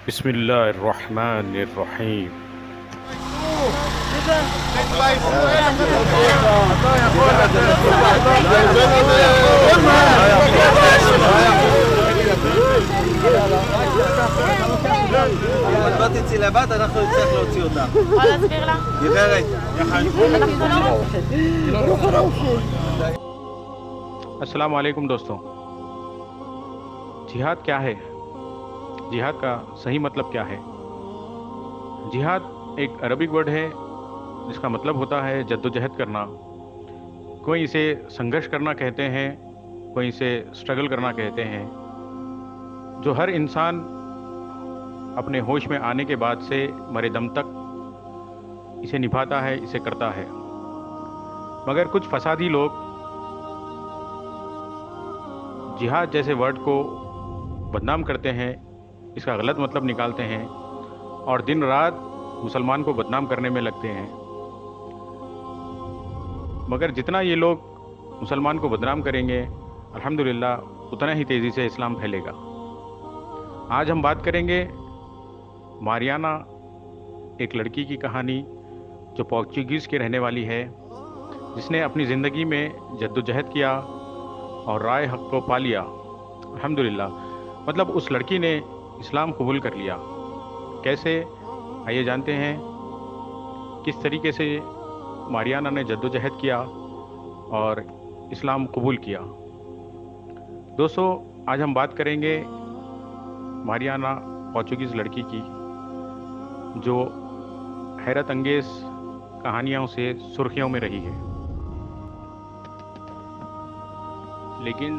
بسم الله الرحمن الرحيم. אם את לא תצאי לבד, אנחנו נצטרך להוציא אותה. יכול להסביר לה? גברת, अस्सलाम वालेकुम दोस्तों। जिहाद क्या है? जिहाद का सही मतलब क्या है? जिहाद एक अरबिक वर्ड है जिसका मतलब होता है जद्दोजहद करना। कोई इसे संघर्ष करना कहते हैं, कोई इसे स्ट्रगल करना कहते हैं। जो हर इंसान अपने होश में आने के बाद से मरे दम तक इसे निभाता है, इसे करता है। मगर कुछ फसादी लोग जिहाद जैसे वर्ड को बदनाम करते हैं, इसका गलत मतलब निकालते हैं और दिन रात मुसलमान को बदनाम करने में लगते हैं। मगर जितना ये लोग मुसलमान को बदनाम करेंगे, अल्हम्दुलिल्लाह उतना ही तेज़ी से इस्लाम फैलेगा। आज हम बात करेंगे मारियाना, एक लड़की की कहानी जो पोर्चुगीज़ की रहने वाली है, जिसने अपनी ज़िंदगी में जद्दोजहद किया और राय हक़ को पा लिया। अल्हम्दुलिल्लाह, मतलब उस लड़की ने इस्लाम कबूल कर लिया। कैसे? आइए जानते हैं किस तरीके से मारियाना ने जद्दोजहद किया और इस्लाम कबूल किया। दोस्तों, आज हम बात करेंगे मारियाना, पोर्चुगीज़ लड़की की, जो हैरत अंगेज़ कहानियों से सुर्खियों में रही है। लेकिन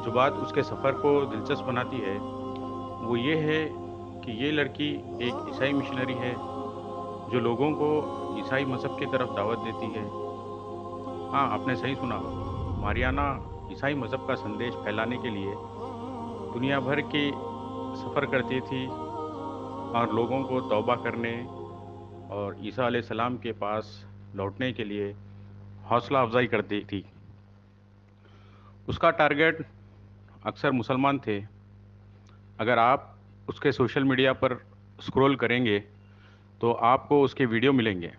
जो बात उसके सफ़र को दिलचस्प बनाती है वो ये है कि ये लड़की एक ईसाई मिशनरी है जो लोगों को ईसाई मज़हब की तरफ दावत देती है। हाँ, आपने सही सुना, मारियाना ईसाई मज़हब का संदेश फैलाने के लिए दुनिया भर के सफ़र करती थी और लोगों को तौबा करने और ईसा अलैहिस्सलाम के पास लौटने के लिए हौसला अफजाई करती थी। उसका टारगेट अक्सर मुसलमान थे। अगर आप उसके सोशल मीडिया पर स्क्रॉल करेंगे तो आपको उसके वीडियो मिलेंगे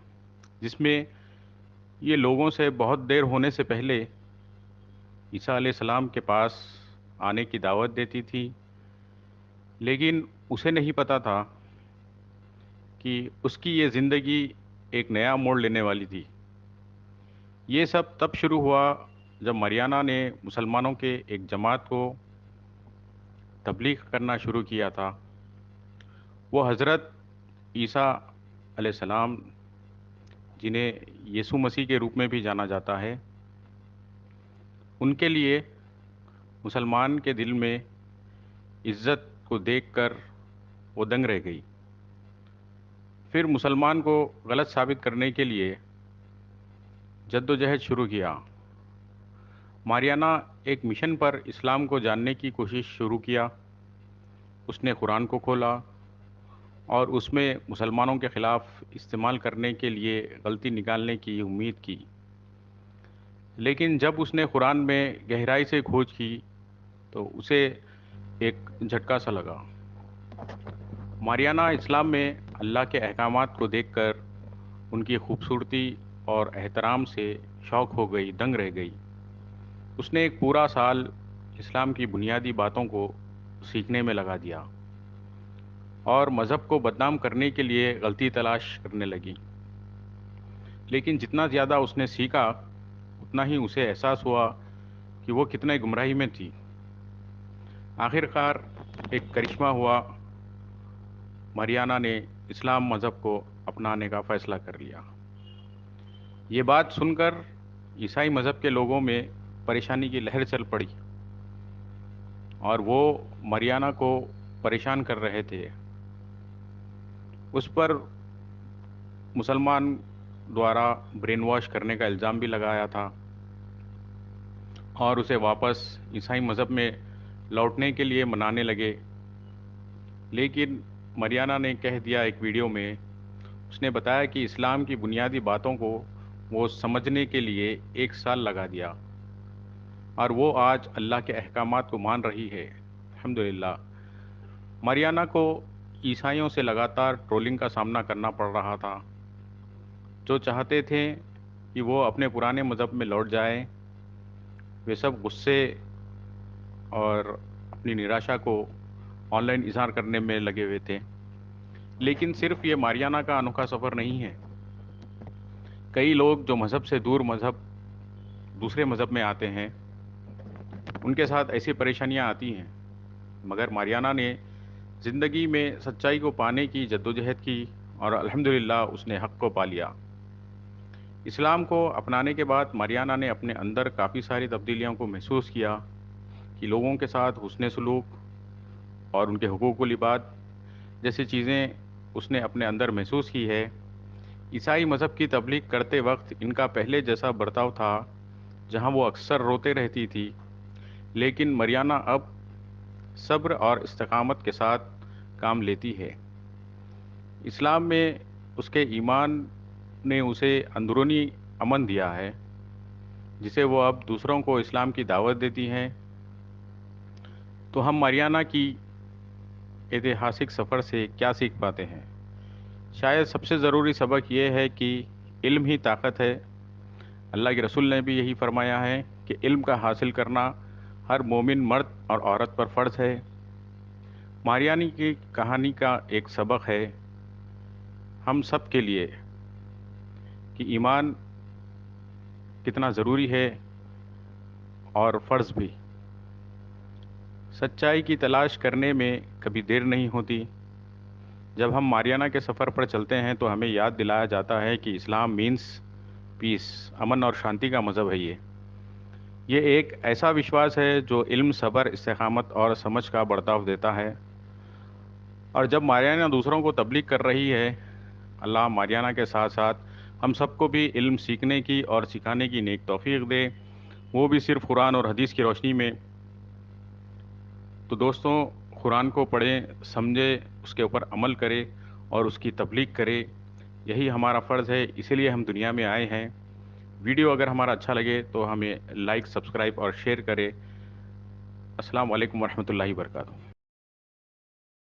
जिसमें ये लोगों से बहुत देर होने से पहले ईसा अलैहिस्सलाम के पास आने की दावत देती थी। लेकिन उसे नहीं पता था कि उसकी ये ज़िंदगी एक नया मोड़ लेने वाली थी। ये सब तब शुरू हुआ जब मरियाना ने मुसलमानों के एक जमात को तबलीग करना शुरू किया था। वो हज़रत ईसा अलैहिस्सलाम, जिन्हें यीशु मसीह के रूप में भी जाना जाता है, उनके लिए मुसलमान के दिल में इज़्ज़त को देखकर वो दंग रह गई। फिर मुसलमान को गलत साबित करने के लिए जद्दोजहद शुरू किया। मारियाना एक मिशन पर इस्लाम को जानने की कोशिश शुरू किया। उसने कुरान को खोला और उसमें मुसलमानों के ख़िलाफ़ इस्तेमाल करने के लिए गलती निकालने की उम्मीद की। लेकिन जब उसने कुरान में गहराई से खोज की तो उसे एक झटका सा लगा। मारियाना इस्लाम में अल्लाह के अहकामात को देखकर उनकी खूबसूरती और एहतराम से शौक़ हो गई, दंग रह गई। उसने एक पूरा साल इस्लाम की बुनियादी बातों को सीखने में लगा दिया और मज़हब को बदनाम करने के लिए गलती तलाश करने लगी। लेकिन जितना ज़्यादा उसने सीखा उतना ही उसे एहसास हुआ कि वो कितने गुमराही में थी। आखिरकार एक करिश्मा हुआ, मारियाना ने इस्लाम मज़हब को अपनाने का फ़ैसला कर लिया। ये बात सुनकर ईसाई मज़हब के लोगों में परेशानी की लहर चल पड़ी और वो मारियाना को परेशान कर रहे थे। उस पर मुसलमान द्वारा ब्रेन वॉश करने का इल्ज़ाम भी लगाया था और उसे वापस ईसाई मज़हब में लौटने के लिए मनाने लगे। लेकिन मारियाना ने कह दिया एक वीडियो में, उसने बताया कि इस्लाम की बुनियादी बातों को वो समझने के लिए 1 साल लगा दिया और वो आज अल्लाह के अहकामात को मान रही है। अल्हम्दुलिल्लाह। मारियाना को عیسائیوں سے لگاتار ٹرولنگ کا سامنا کرنا پڑ رہا تھا۔ جو چاہتے تھے کہ وہ اپنے پرانے مذہب میں لوٹ جائیں، وہ سب غصے اور اپنی نراشا کو آن لائن اظہار کرنے میں لگے ہوئے تھے۔ لیکن صرف یہ ماریانہ کا انوکھا سفر نہیں ہے۔ کئی لوگ جو مذہب سے دور دوسرے مذہب میں آتے ہیں، ان کے ساتھ ایسی پریشانیاں آتی ہیں، مگر ماریانہ نے زندگی میں سچائی کو پانے کی جدوجہد کی اور الحمدللہ اس نے حق کو پا لیا۔ اسلام کو اپنانے کے بعد ماریانہ نے اپنے اندر کافی ساری تبدیلیوں کو محسوس کیا کہ لوگوں کے ساتھ حسن سلوک اور ان کے حقوق و لباد جیسی چیزیں اس نے اپنے اندر محسوس کی ہے۔ عیسائی مذہب کی تبلیغ کرتے وقت ان کا پہلے جیسا برتاؤ تھا، جہاں وہ اکثر روتے رہتی تھی، لیکن ماریانہ اب صبر اور استقامت کے ساتھ کام لیتی ہے۔ اسلام میں اس کے ایمان نے اسے اندرونی امن دیا ہے، جسے وہ اب دوسروں کو اسلام کی دعوت دیتی ہیں۔ تو ہم ماریانہ کی ایتہاسک سفر سے کیا سیکھ پاتے ہیں؟ شاید سب سے ضروری سبق یہ ہے کہ علم ہی طاقت ہے۔ اللہ کے رسول نے بھی یہی فرمایا ہے کہ علم کا حاصل کرنا ہر مومن مرد اور عورت پر فرض ہے۔ ماریانہ کی کہانی کا ایک سبق ہے ہم سب کے لیے کہ ایمان کتنا ضروری ہے اور فرض بھی۔ سچائی کی تلاش کرنے میں کبھی دیر نہیں ہوتی۔ جب ہم ماریانہ کے سفر پر چلتے ہیں تو ہمیں یاد دلایا جاتا ہے کہ اسلام مینس پیس، امن اور شانتی کا مذہب ہے۔ یہ ایک ایسا وشواس ہے جو علم، صبر، استقامت اور سمجھ کا برتاؤ دیتا ہے۔ اور جب ماریانہ دوسروں کو تبلیغ کر رہی ہے، اللہ ماریانہ کے ساتھ ساتھ ہم سب کو بھی علم سیکھنے کی اور سکھانے کی نیک توفیق دے، وہ بھی صرف قرآن اور حدیث کی روشنی میں۔ تو دوستوں، قرآن کو پڑھیں، سمجھیں، اس کے اوپر عمل کریں اور اس کی تبلیغ کریں، یہی ہمارا فرض ہے، اسی لیے ہم دنیا میں آئے ہیں۔ ویڈیو اگر ہمارا اچھا لگے تو ہمیں لائک، سبسکرائب اور شیئر کریں۔ السلام علیکم ورحمۃ اللہ وبرکاتہ۔